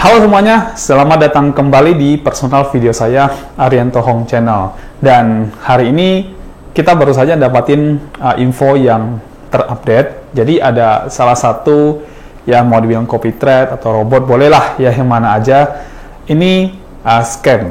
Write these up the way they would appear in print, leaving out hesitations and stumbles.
Halo semuanya, selamat datang kembali di personal video saya, Arianto Hong Channel. Dan hari ini kita baru saja dapatin info yang terupdate. Jadi ada salah satu yang mau dibilang copy thread atau robot, bolehlah ya yang mana aja. Ini scam.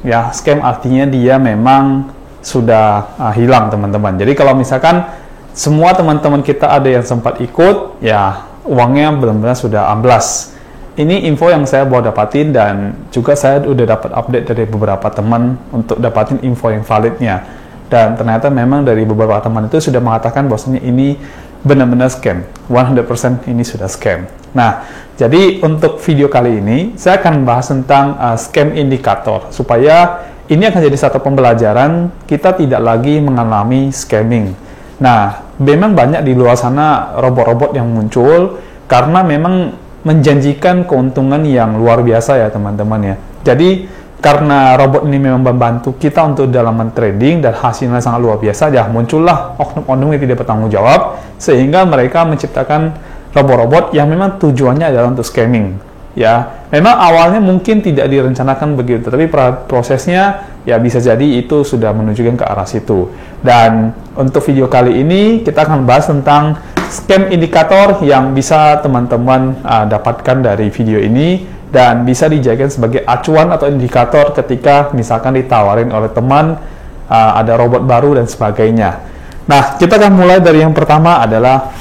Ya, scam artinya dia memang sudah hilang teman-teman. Jadi kalau misalkan semua teman-teman kita ada yang sempat ikut, ya uangnya benar-benar sudah amblas. Ini info yang saya bawa dapatin, dan juga saya udah dapat update dari beberapa teman untuk dapatin info yang validnya. Dan ternyata memang dari beberapa teman itu sudah mengatakan bahwasanya ini benar-benar scam. 100% ini sudah scam. Nah, jadi untuk video kali ini saya akan bahas tentang scam indikator, supaya ini akan jadi satu pembelajaran kita tidak lagi mengalami scamming. Nah, memang banyak di luar sana robot-robot yang muncul karena memang menjanjikan keuntungan yang luar biasa ya teman-teman ya. Jadi karena robot ini memang membantu kita untuk dalam trading dan hasilnya sangat luar biasa, ya muncullah oknum-oknum yang tidak bertanggung jawab, sehingga mereka menciptakan robot-robot yang memang tujuannya adalah untuk scamming. Ya, memang awalnya mungkin tidak direncanakan begitu, tapi prosesnya ya bisa jadi itu sudah menunjukkan ke arah situ. Dan untuk video kali ini kita akan bahas tentang scam indikator yang bisa teman-teman dapatkan dari video ini, dan bisa dijadikan sebagai acuan atau indikator ketika misalkan ditawarin oleh teman ada robot baru dan sebagainya. Nah, kita akan mulai dari yang pertama adalah,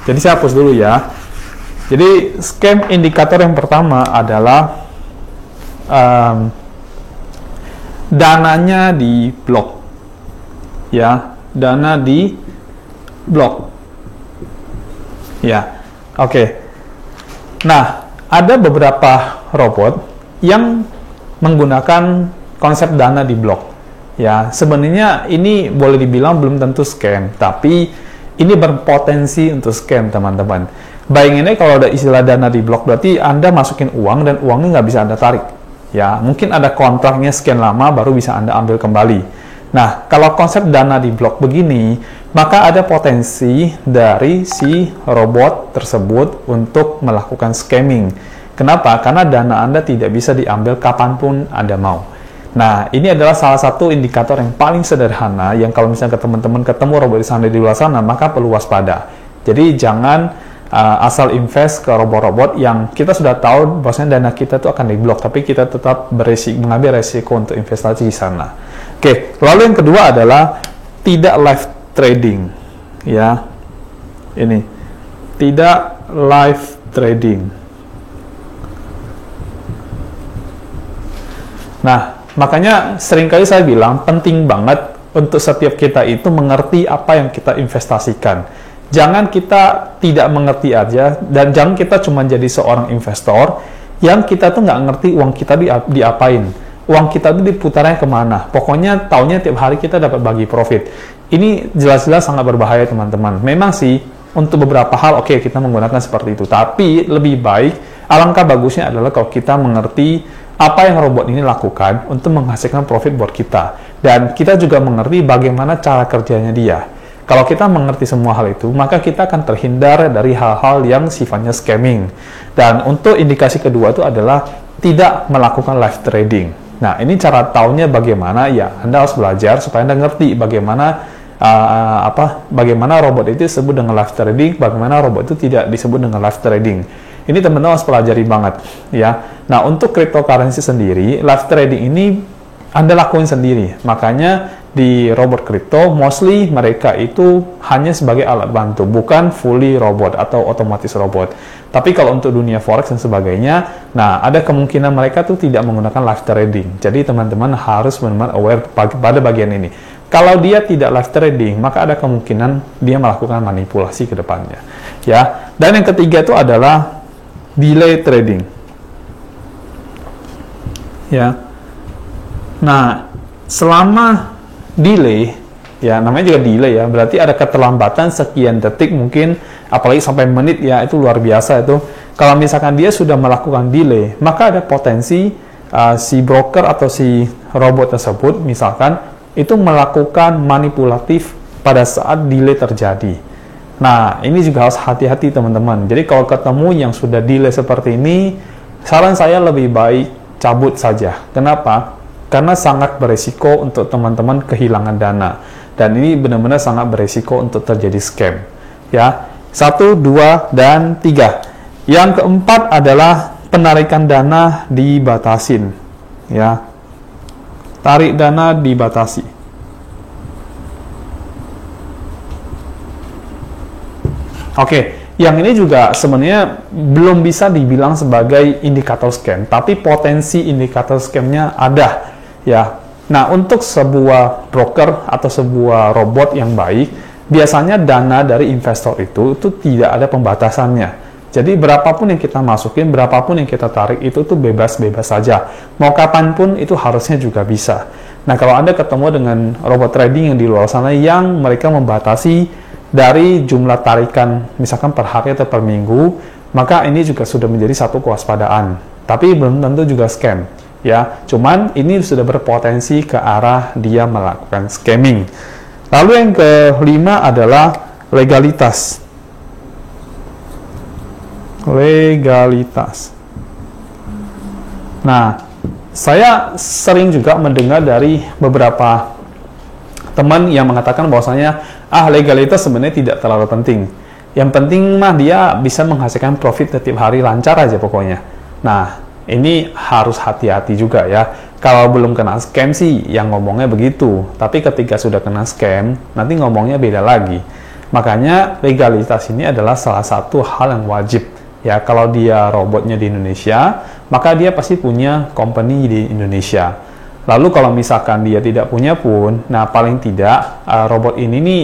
jadi saya hapus dulu ya. Jadi scam indikator yang pertama adalah dananya di blok, ya, dana di blok, ya, oke. Nah, ada beberapa robot yang menggunakan konsep dana di blok, ya. Sebenarnya ini boleh dibilang belum tentu scam, tapi ini berpotensi untuk scam teman-teman. Bayanginnya kalau ada istilah dana di blok, berarti Anda masukin uang dan uangnya nggak bisa Anda tarik. Ya, mungkin ada kontraknya sekian lama baru bisa Anda ambil kembali. Nah, kalau konsep dana di blok begini, maka ada potensi dari si robot tersebut untuk melakukan scamming. Kenapa? Karena dana Anda tidak bisa diambil kapanpun Anda mau. Nah, ini adalah salah satu indikator yang paling sederhana, yang kalau misalnya teman-teman ketemu robot di luar sana, maka perlu waspada. Jadi jangan asal invest ke robot-robot yang kita sudah tahu bahwasanya dana kita itu akan diblok, tapi kita tetap mengambil resiko untuk investasi di sana. Oke, lalu yang kedua adalah tidak live trading, ya. Ini tidak live trading. Nah, makanya seringkali saya bilang penting banget untuk setiap kita itu mengerti apa yang kita investasikan. Jangan kita tidak mengerti aja, dan jangan kita cuma jadi seorang investor yang kita tuh nggak ngerti uang kita diapain, uang kita tuh diputarnya kemana. Pokoknya taunya tiap hari kita dapat bagi profit. Ini jelas-jelas sangat berbahaya teman-teman. Memang sih untuk beberapa hal oke, kita menggunakan seperti itu, tapi lebih baik, alangkah bagusnya adalah kalau kita mengerti apa yang robot ini lakukan untuk menghasilkan profit buat kita, dan kita juga mengerti bagaimana cara kerjanya dia. Kalau kita mengerti semua hal itu, maka kita akan terhindar dari hal-hal yang sifatnya scamming. Dan untuk indikasi kedua itu adalah tidak melakukan live trading. Nah, ini cara taunya bagaimana, ya Anda harus belajar supaya Anda ngerti bagaimana bagaimana robot itu disebut dengan live trading, bagaimana robot itu tidak disebut dengan live trading. Ini teman-teman harus pelajari banget, ya. Nah, untuk cryptocurrency sendiri, live trading ini Anda lakuin sendiri. Makanya di robot kripto, mostly mereka itu hanya sebagai alat bantu, bukan fully robot atau otomatis robot. Tapi kalau untuk dunia forex dan sebagainya, nah ada kemungkinan mereka tuh tidak menggunakan live trading. Jadi teman-teman harus benar-benar aware pada bagian ini. Kalau dia tidak live trading, maka ada kemungkinan dia melakukan manipulasi ke depannya. Ya. Dan yang ketiga itu adalah delay trading. Ya. Nah, selama delay, ya namanya juga delay ya, berarti ada keterlambatan sekian detik mungkin, apalagi sampai menit, ya itu luar biasa itu. Kalau misalkan dia sudah melakukan delay, maka ada potensi si broker atau si robot tersebut misalkan itu melakukan manipulatif pada saat delay terjadi. Nah, ini juga harus hati-hati teman-teman. Jadi kalau ketemu yang sudah delay seperti ini, saran saya lebih baik cabut saja. Kenapa? Karena sangat beresiko untuk teman-teman kehilangan dana. Dan ini benar-benar sangat beresiko untuk terjadi scam. Ya, 1, 2, dan 3. Yang keempat adalah penarikan dana dibatasin. Ya, tarik dana dibatasi. Oke, yang ini juga sebenarnya belum bisa dibilang sebagai indikator scam, tapi potensi indikator scamnya ada. Ya, nah untuk sebuah broker atau sebuah robot yang baik, biasanya dana dari investor itu tidak ada pembatasannya. Jadi berapapun yang kita masukin, berapapun yang kita tarik itu tuh bebas-bebas saja. Mau kapanpun itu harusnya juga bisa. Nah kalau Anda ketemu dengan robot trading yang di luar sana yang mereka membatasi dari jumlah tarikan misalkan per hari atau per minggu, maka ini juga sudah menjadi satu kewaspadaan. Tapi belum tentu juga scam. Ya, cuman ini sudah berpotensi ke arah dia melakukan scamming. Lalu yang kelima adalah legalitas. Legalitas. Nah, saya sering juga mendengar dari beberapa teman yang mengatakan bahwasanya legalitas sebenarnya tidak terlalu penting. Yang penting mah dia bisa menghasilkan profit setiap hari lancar aja pokoknya. Nah, ini harus hati-hati juga ya. Kalau belum kena scam sih yang ngomongnya begitu, tapi ketika sudah kena scam nanti ngomongnya beda lagi. Makanya legalitas ini adalah salah satu hal yang wajib. Ya, kalau dia robotnya di Indonesia, maka dia pasti punya company di Indonesia. Lalu kalau misalkan dia tidak punya pun, nah paling tidak robot ini nih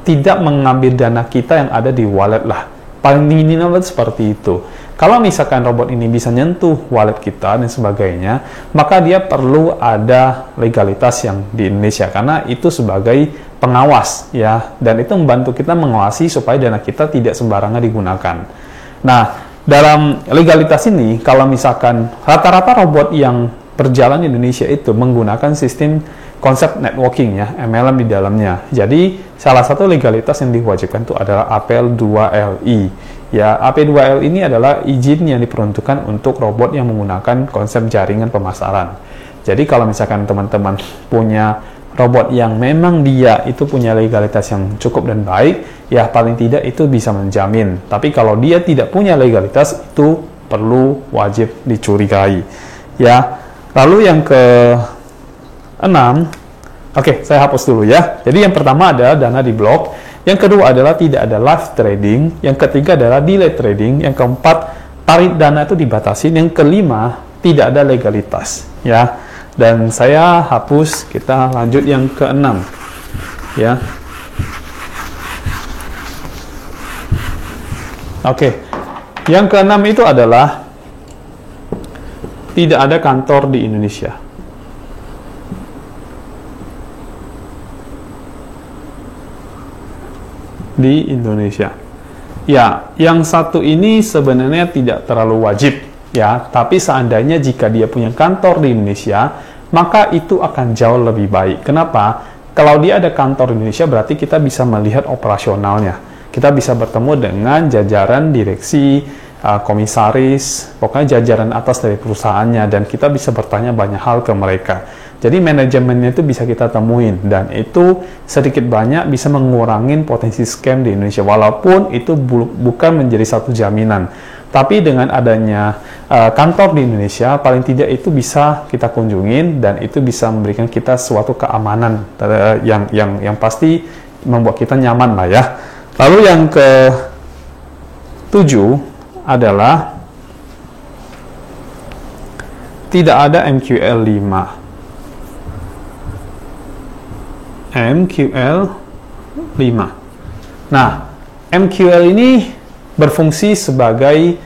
tidak mengambil dana kita yang ada di wallet lah. Paling minimal seperti itu. Kalau misalkan robot ini bisa nyentuh wallet kita dan sebagainya, maka dia perlu ada legalitas yang di Indonesia karena itu sebagai pengawas ya, dan itu membantu kita mengawasi supaya dana kita tidak sembarangan digunakan. Nah, dalam legalitas ini kalau misalkan rata-rata robot yang berjalan di Indonesia itu menggunakan sistem konsep networking ya, MLM di dalamnya. Jadi salah satu legalitas yang diwajibkan itu adalah APL2LI. Ya, AP2L ini adalah izin yang diperuntukkan untuk robot yang menggunakan konsep jaringan pemasaran. Jadi kalau misalkan teman-teman punya robot yang memang dia itu punya legalitas yang cukup dan baik, ya paling tidak itu bisa menjamin. Tapi kalau dia tidak punya legalitas, itu perlu wajib dicurigai. Ya. Lalu yang ke-6, oke, saya hapus dulu ya. Jadi yang pertama adalah dana di blok, yang kedua adalah tidak ada live trading, yang ketiga adalah delay trading, yang keempat tarik dana itu dibatasi, yang kelima tidak ada legalitas ya. Dan saya hapus, kita lanjut yang ke-6 ya. Oke, yang ke-6 itu adalah tidak ada kantor di Indonesia. Di Indonesia. Ya, yang satu ini sebenarnya tidak terlalu wajib ya, tapi seandainya jika dia punya kantor di Indonesia, maka itu akan jauh lebih baik. Kenapa? Kalau dia ada kantor di Indonesia, berarti kita bisa melihat operasionalnya. Kita bisa bertemu dengan jajaran direksi, komisaris, pokoknya jajaran atas dari perusahaannya, dan kita bisa bertanya banyak hal ke mereka. Jadi manajemennya itu bisa kita temuin, dan itu sedikit banyak bisa mengurangi potensi scam di Indonesia, walaupun itu bukan menjadi satu jaminan. Tapi dengan adanya kantor di Indonesia, paling tidak itu bisa kita kunjungin, dan itu bisa memberikan kita suatu keamanan yang pasti membuat kita nyaman lah ya. Lalu yang ke-7 adalah tidak ada MQL 5. MQL 5. Nah, MQL ini berfungsi sebagai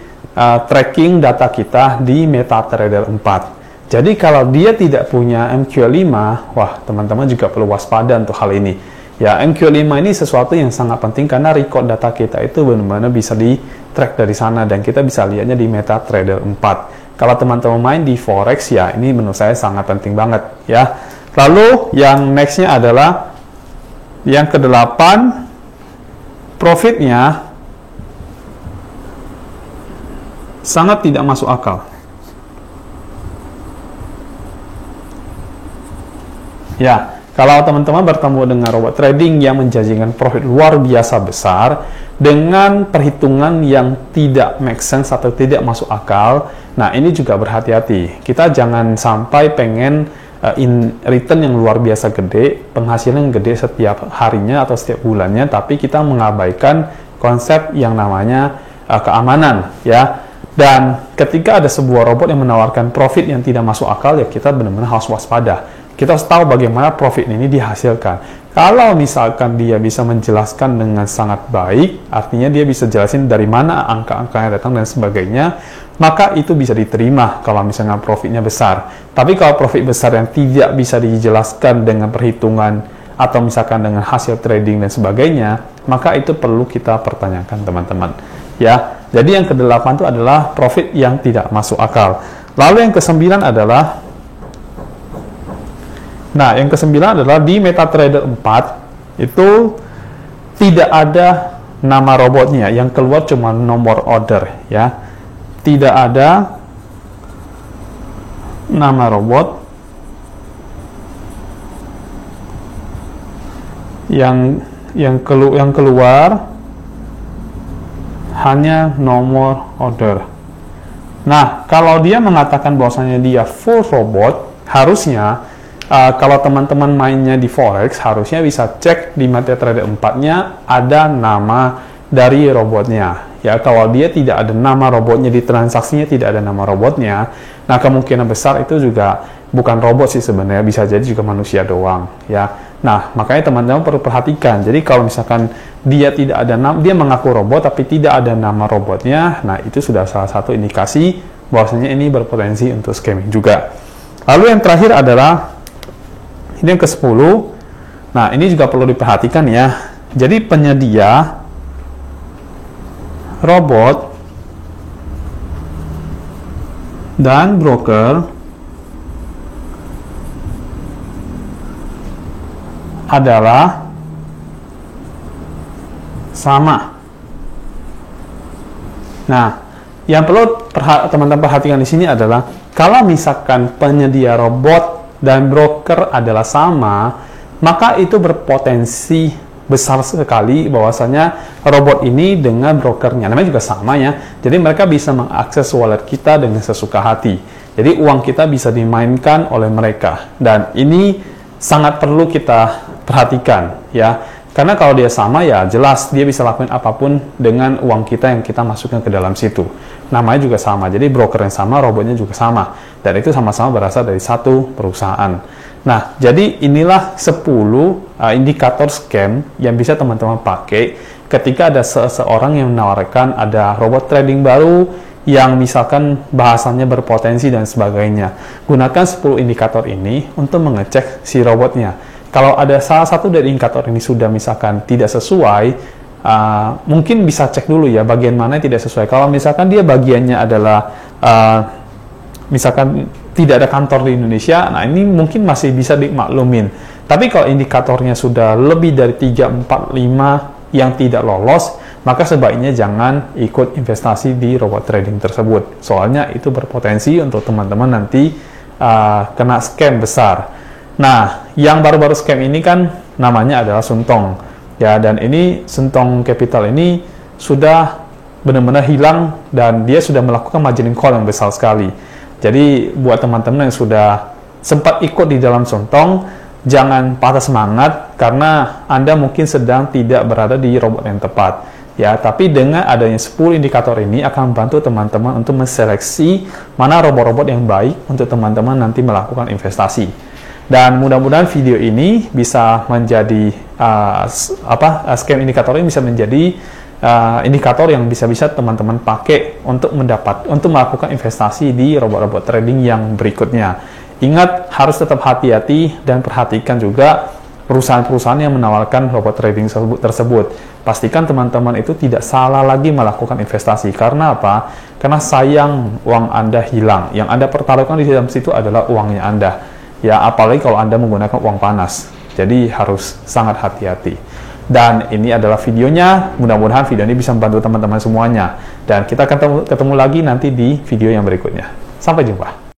tracking data kita di MetaTrader 4. Jadi kalau dia tidak punya MQL 5, wah teman-teman juga perlu waspada untuk hal ini. Ya, MQL 5 ini sesuatu yang sangat penting karena record data kita itu benar-benar bisa di-track dari sana, dan kita bisa lihatnya di MetaTrader 4. Kalau teman-teman main di Forex, ya ini menurut saya sangat penting banget ya. Lalu yang next-nya adalah yang ke-8, profitnya sangat tidak masuk akal. Ya, kalau teman-teman bertemu dengan robot trading yang menjanjikan profit luar biasa besar dengan perhitungan yang tidak make sense atau tidak masuk akal, nah ini juga berhati-hati. Kita jangan sampai pengen return yang luar biasa gede, penghasilan yang gede setiap harinya atau setiap bulannya, tapi kita mengabaikan konsep yang namanya keamanan, ya. Dan ketika ada sebuah robot yang menawarkan profit yang tidak masuk akal, ya kita benar-benar harus waspada. Kita harus tahu bagaimana profit ini dihasilkan. Kalau misalkan dia bisa menjelaskan dengan sangat baik, artinya dia bisa jelasin dari mana angka-angkanya datang dan sebagainya, maka itu bisa diterima kalau misalnya profitnya besar. Tapi kalau profit besar yang tidak bisa dijelaskan dengan perhitungan atau misalkan dengan hasil trading dan sebagainya, maka itu perlu kita pertanyakan, teman-teman. Ya, jadi yang ke-8 itu adalah profit yang tidak masuk akal. Lalu yang ke-9 adalah di MetaTrader 4 itu tidak ada nama robotnya, yang keluar cuma nomor order, ya. Tidak ada nama robot yang keluar hanya nomor order. Nah, kalau dia mengatakan bahwasanya dia full robot, harusnya kalau teman-teman mainnya di Forex, harusnya bisa cek di MetaTrader 4-nya ada nama dari robotnya. Ya, kalau dia tidak ada nama robotnya di transaksinya, tidak ada nama robotnya, nah kemungkinan besar itu juga bukan robot sih sebenarnya, bisa jadi juga manusia doang, ya. Nah, makanya teman-teman perlu perhatikan. Jadi kalau misalkan dia tidak ada nama, dia mengaku robot tapi tidak ada nama robotnya, nah itu sudah salah satu indikasi bahwasanya ini berpotensi untuk scamming juga. Lalu yang terakhir adalah ini yang ke-10. Nah, ini juga perlu diperhatikan ya. Jadi penyedia robot dan broker adalah sama. Nah, yang perlu teman-teman perhatikan di sini adalah kalau misalkan penyedia robot dan broker adalah sama, maka itu berpotensi besar sekali bahwasanya robot ini dengan brokernya, namanya juga sama ya, jadi mereka bisa mengakses wallet kita dengan sesuka hati. Jadi uang kita bisa dimainkan oleh mereka, dan ini sangat perlu kita perhatikan ya, karena kalau dia sama ya jelas dia bisa lakuin apapun dengan uang kita yang kita masukkan ke dalam situ. Namanya juga sama, jadi broker yang sama, robotnya juga sama, dan itu sama-sama berasal dari satu perusahaan. Nah, jadi inilah 10 indikator scam yang bisa teman-teman pakai ketika ada seseorang yang menawarkan ada robot trading baru yang misalkan bahasanya berpotensi dan sebagainya. Gunakan 10 indikator ini untuk mengecek si robotnya. Kalau ada salah satu dari indikator ini sudah misalkan tidak sesuai, mungkin bisa cek dulu ya bagian mana yang tidak sesuai. Kalau misalkan dia bagiannya adalah misalkan tidak ada kantor di Indonesia, nah ini mungkin masih bisa dimaklumin. Tapi kalau indikatornya sudah lebih dari 3, 4, 5 yang tidak lolos, maka sebaiknya jangan ikut investasi di robot trading tersebut. Soalnya itu berpotensi untuk teman-teman nanti kena scam besar. Nah, yang baru-baru scam ini kan namanya adalah Suntong. Ya, dan ini Suntong Capital ini sudah benar-benar hilang dan dia sudah melakukan margin call yang besar sekali. Jadi buat teman-teman yang sudah sempat ikut di dalam Suntong, jangan patah semangat karena Anda mungkin sedang tidak berada di robot yang tepat. Ya, tapi dengan adanya 10 indikator ini akan membantu teman-teman untuk menseleksi mana robot-robot yang baik untuk teman-teman nanti melakukan investasi. Dan mudah-mudahan video ini bisa menjadi scam indikator ini bisa menjadi indikator yang bisa teman-teman pakai untuk melakukan investasi di robot-robot trading yang berikutnya. Ingat, harus tetap hati-hati dan perhatikan juga perusahaan-perusahaan yang menawarkan robot trading tersebut. Pastikan teman-teman itu tidak salah lagi melakukan investasi. Karena apa? Karena sayang uang Anda hilang. Yang Anda pertaruhkan di dalam situ adalah uangnya Anda. Ya, apalagi kalau Anda menggunakan uang panas. Jadi harus sangat hati-hati. Dan ini adalah videonya, mudah-mudahan video ini bisa membantu teman-teman semuanya. Dan kita akan ketemu lagi nanti di video yang berikutnya. Sampai jumpa.